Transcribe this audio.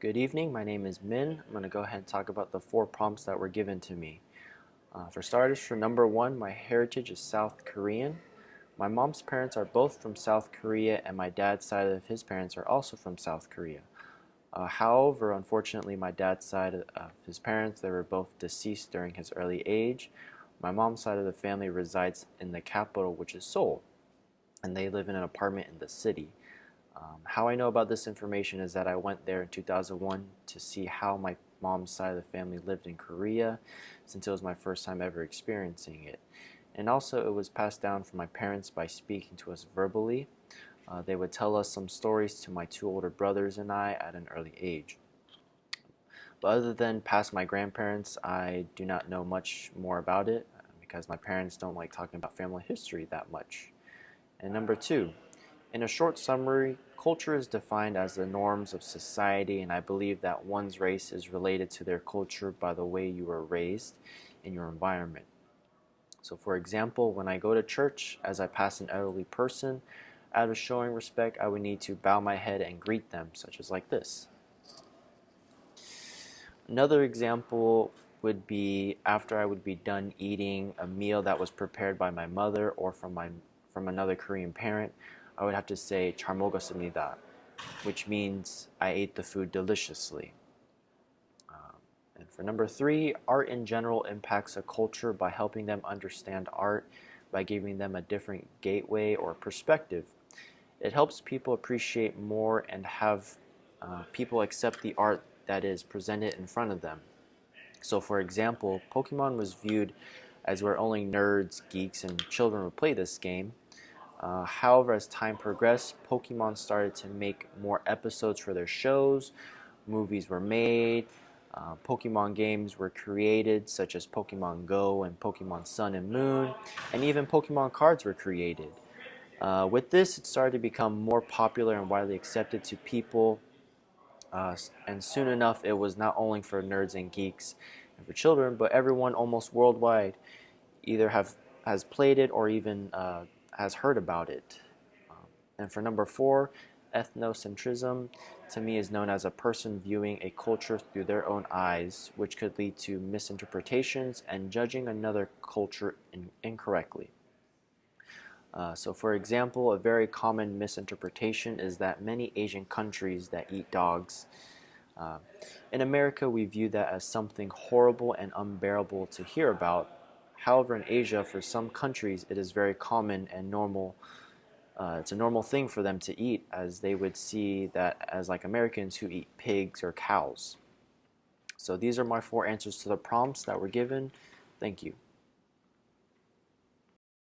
Good evening, my name is Min. I'm going to go ahead and talk about the 4 prompts that were given to me. For starters, for number 1, my heritage is South Korean. My mom's parents are both from South Korea, and my dad's side of his parents are also from South Korea. However, unfortunately, my dad's side of his parents, they were both deceased during his early age. My mom's side of the family resides in the capital, which is Seoul, and they live in an apartment in the city. How I know about this information is that I went there in 2001 to see how my mom's side of the family lived in Korea, since it was my first time ever experiencing it. And also it was passed down from my parents by speaking to us verbally. They would tell us some stories to my 2 older brothers and I at an early age. But other than past my grandparents, I do not know much more about it because my parents don't like talking about family history that much. And number 2, in a short summary, culture is defined as the norms of society, and I believe that one's race is related to their culture by the way you were raised in your environment. So for example, when I go to church, as I pass an elderly person, out of showing respect, I would need to bow my head and greet them, such as like this. Another example would be after I would be done eating a meal that was prepared by my mother or from another Korean parent, I would have to say 잘 먹었습니다, which means I ate the food deliciously. And for number 3, art in general impacts a culture by helping them understand art, by giving them a different gateway or perspective. It helps people appreciate more and have people accept the art that is presented in front of them. So for example, Pokemon was viewed as where only nerds, geeks, and children would play this game. However, as time progressed, Pokemon started to make more episodes for their shows, movies were made, Pokemon games were created, such as Pokemon Go and Pokemon Sun and Moon, and even Pokemon cards were created. With this, it started to become more popular and widely accepted to people, and soon enough, it was not only for nerds and geeks and for children, but everyone almost worldwide either has played it or even has heard about it. And for number 4, ethnocentrism to me is known as a person viewing a culture through their own eyes, which could lead to misinterpretations and judging another culture incorrectly. So for example, a very common misinterpretation is that many Asian countries that eat dogs. In America, we view that as something horrible and unbearable to hear about. However, in Asia, for some countries, it is very common and normal. It's a normal thing for them to eat, as they would see that as like Americans who eat pigs or cows. So these are my 4 answers to the prompts that were given. Thank you.